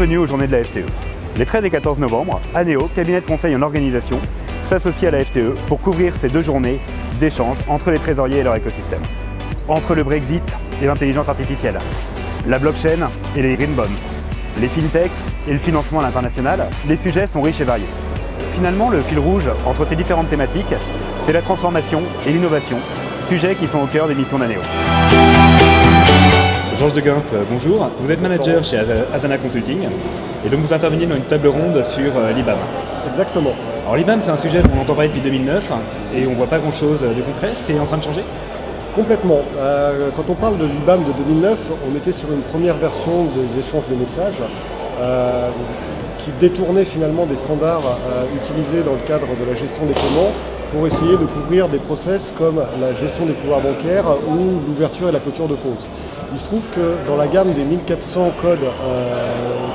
Bienvenue aux journées de la FTE. Les 13 et 14 novembre, Aneo, cabinet de conseil en organisation, s'associe à la FTE pour couvrir ces 2 journées d'échange entre les trésoriers et leur écosystème. Entre le Brexit et l'intelligence artificielle, la blockchain et les green bonds, les fintechs et le financement à l'international, les sujets sont riches et variés. Finalement, le fil rouge entre ces différentes thématiques, c'est la transformation et l'innovation, sujets qui sont au cœur des missions d'Aneo. Georges de Guimp, bonjour. Vous êtes manager chez Asana Consulting et donc vous intervenez dans une table ronde sur l'IBAM. Exactement. Alors l'IBAM, c'est un sujet dont on entend parler depuis 2009 et on ne voit pas grand-chose de concret. C'est en train de changer ? Complètement. Quand on parle de l'IBAM de 2009, on était sur une première version des échanges de messages qui détournait finalement des standards utilisés dans le cadre de la gestion des paiements pour essayer de couvrir des process comme la gestion des pouvoirs bancaires ou l'ouverture et la clôture de comptes. Il se trouve que dans la gamme des 1400 codes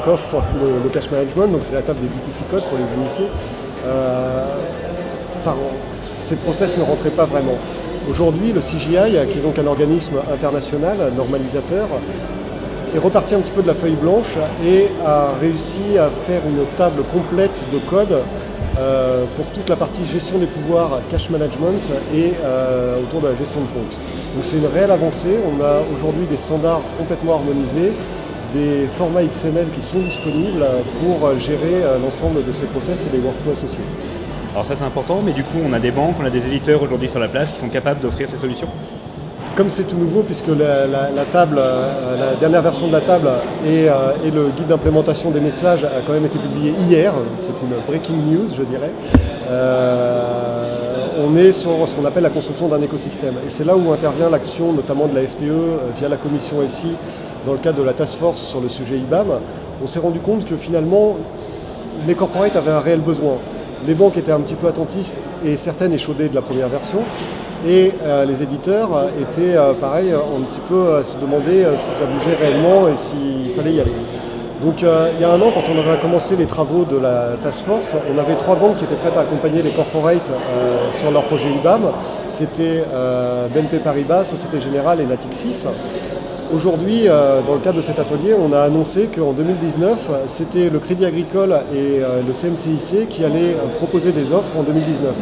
qu'offre le cash management, donc c'est la table des BTC codes pour les initiés, ces process ne rentraient pas vraiment. Aujourd'hui, le CGI, qui est donc un organisme international, normalisateur, est reparti un petit peu de la feuille blanche et a réussi à faire une table complète de codes pour toute la partie gestion des pouvoirs, cash management et autour de la gestion de compte. Donc c'est une réelle avancée. On a aujourd'hui des standards complètement harmonisés, des formats XML qui sont disponibles pour gérer l'ensemble de ces process et les workflows associés. Alors ça c'est important, mais du coup on a des banques, on a des éditeurs aujourd'hui sur la place qui sont capables d'offrir ces solutions. Comme c'est tout nouveau, puisque la table, la dernière version de la table et le guide d'implémentation des messages a quand même été publié hier, c'est une breaking news je dirais, on est sur ce qu'on appelle la construction d'un écosystème. Et c'est là où intervient l'action notamment de la FTE via la commission SI dans le cadre de la task force sur le sujet IBAM. On s'est rendu compte que finalement les corporates avaient un réel besoin. Les banques étaient un petit peu attentistes et certaines échaudaient de la première version. Et les éditeurs étaient pareil, un petit peu à se demander si ça bougeait réellement et s'il fallait y aller. Donc il y a un an, quand on a commencé les travaux de la Task Force, on avait 3 banques qui étaient prêtes à accompagner les corporates sur leur projet IBAM. C'était BNP Paribas, Société Générale et Natixis. Aujourd'hui, dans le cadre de cet atelier, on a annoncé qu'en 2019, c'était le Crédit Agricole et le CMCIC qui allaient proposer des offres en 2019.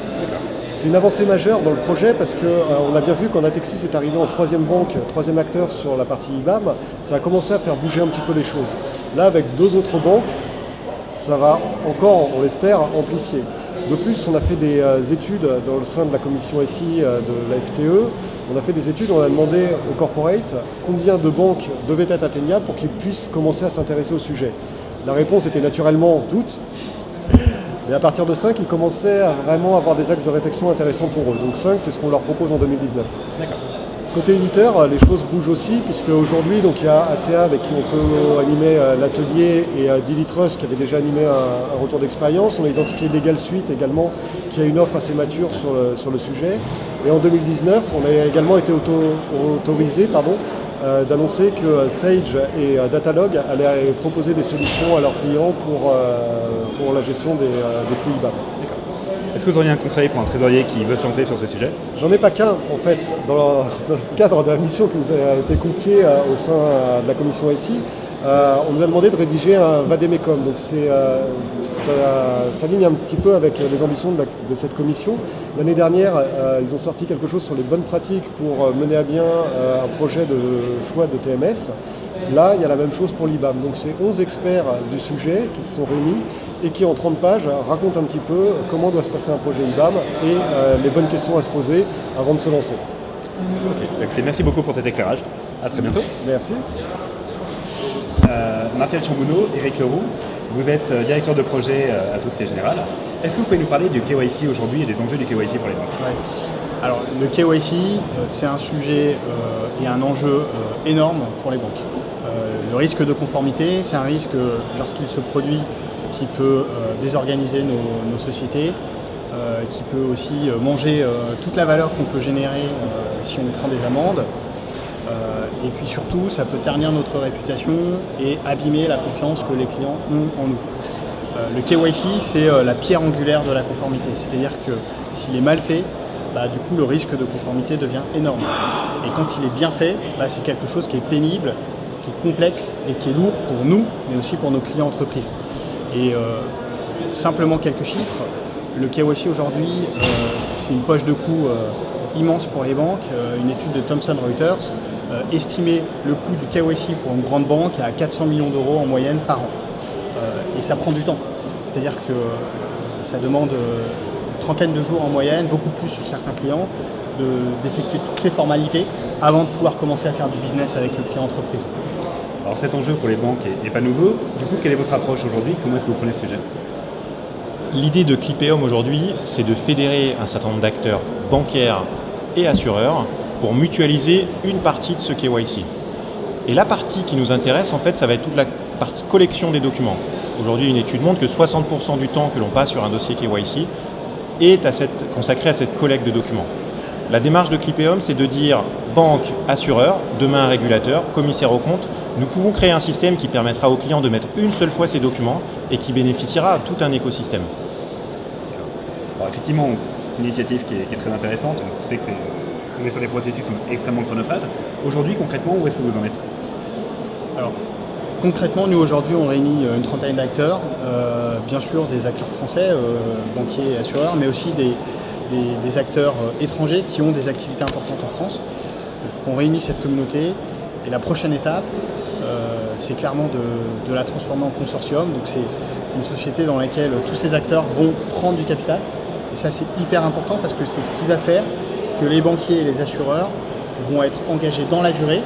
C'est une avancée majeure dans le projet parce qu'on a bien vu quand Natixis est arrivé en 3e banque, 3e acteur sur la partie IBAM, ça a commencé à faire bouger un petit peu les choses. Là, avec 2 autres banques, ça va encore, on l'espère, amplifier. De plus, on a fait des études dans le sein de la commission SI de la FTE. On a fait des études, on a demandé aux corporates combien de banques devaient être atteignables pour qu'ils puissent commencer à s'intéresser au sujet. La réponse était naturellement toutes. Et à partir de 5, ils commençaient à vraiment avoir des axes de réflexion intéressants pour eux. Donc 5, c'est ce qu'on leur propose en 2019. D'accord. Côté éditeur, les choses bougent aussi, puisque aujourd'hui, donc, il y a ACA avec qui on peut animer l'atelier et Daily Trust qui avait déjà animé un retour d'expérience. On a identifié Legal Suite également, qui a une offre assez mature sur le sujet. Et en 2019, on a également été autorisé d'annoncer que Sage et Datalog allaient proposer des solutions à leurs clients pour la gestion des flux IBAM. Est-ce que vous auriez un conseil pour un trésorier qui veut se lancer sur ce sujet ? J'en ai pas qu'un en fait. Dans le cadre de la mission qui nous a été confiée au sein de la commission SI, on nous a demandé de rédiger un vademecum. Donc ça s'aligne un petit peu avec les ambitions de cette commission. L'année dernière, ils ont sorti quelque chose sur les bonnes pratiques pour mener à bien un projet de choix de TMS. Là, il y a la même chose pour l'IBAM. Donc c'est 11 experts du sujet qui se sont réunis et qui en 30 pages racontent un petit peu comment doit se passer un projet IBAM et les bonnes questions à se poser avant de se lancer. Ok, écoutez, merci beaucoup pour cet éclairage. À très bientôt. Merci. Martial Chambouneau, Éric Leroux, vous êtes directeur de projet à Société Générale. Est-ce que vous pouvez nous parler du KYC aujourd'hui et des enjeux du KYC pour les banques ? Ouais. Alors le KYC, c'est un sujet et un enjeu énorme pour les banques. Le risque de conformité, c'est un risque lorsqu'il se produit qui peut désorganiser nos sociétés, qui peut aussi manger toute la valeur qu'on peut générer si on prend des amendes. Et puis surtout, ça peut ternir notre réputation et abîmer la confiance que les clients ont en nous. Le KYC, c'est la pierre angulaire de la conformité, c'est-à-dire que s'il est mal fait, du coup le risque de conformité devient énorme. Et quand il est bien fait, c'est quelque chose qui est pénible, qui est complexe et qui est lourd pour nous, mais aussi pour nos clients entreprises. Et simplement quelques chiffres. Le KYC aujourd'hui, c'est une poche de coût immense pour les banques. Une étude de Thomson Reuters estimait le coût du KYC pour une grande banque à 400 millions d'euros en moyenne par an. Et ça prend du temps. C'est-à-dire que ça demande une trentaine de jours en moyenne, beaucoup plus sur certains clients, d'effectuer toutes ces formalités avant de pouvoir commencer à faire du business avec le client entreprise. Alors cet enjeu pour les banques n'est pas nouveau. Du coup, quelle est votre approche aujourd'hui? Comment est-ce que vous prenez ce sujet? L'idée de Clipéum aujourd'hui, c'est de fédérer un certain nombre d'acteurs bancaires et assureurs pour mutualiser une partie de ce KYC. Et la partie qui nous intéresse, en fait, ça va être toute la partie collection des documents. Aujourd'hui, une étude montre que 60% du temps que l'on passe sur un dossier KYC est consacré à cette collecte de documents. La démarche de Clipéum, c'est de dire banque, assureur, demain un régulateur, commissaire aux comptes, nous pouvons créer un système qui permettra aux clients de mettre une seule fois ces documents et qui bénéficiera à tout un écosystème. Alors effectivement, c'est une initiative qui est très intéressante. On sait que on est sur des processus qui sont extrêmement chronophages. Aujourd'hui, concrètement, où est-ce que vous en êtes? Alors, concrètement, nous aujourd'hui, on réunit une trentaine d'acteurs, bien sûr des acteurs français, banquiers et assureurs, mais aussi des acteurs étrangers qui ont des activités importantes en France. Donc, on réunit cette communauté et la prochaine étape, c'est clairement de la transformer en consortium. Donc c'est une société dans laquelle tous ces acteurs vont prendre du capital. Et ça, c'est hyper important parce que c'est ce qui va faire que les banquiers et les assureurs vont être engagés dans la durée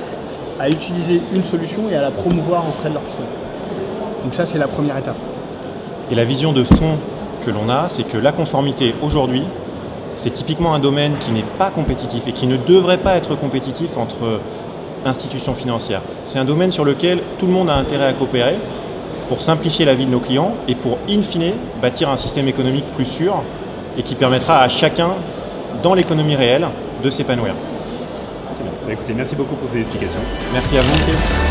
à utiliser une solution et à la promouvoir auprès de leurs clients. Donc ça, c'est la première étape. Et la vision de fond que l'on a, c'est que la conformité aujourd'hui, c'est typiquement un domaine qui n'est pas compétitif et qui ne devrait pas être compétitif entre institutions financières. C'est un domaine sur lequel tout le monde a intérêt à coopérer pour simplifier la vie de nos clients et pour, in fine, bâtir un système économique plus sûr et qui permettra à chacun, dans l'économie réelle, de s'épanouir. Écoutez, merci beaucoup pour ces explications. Merci à vous.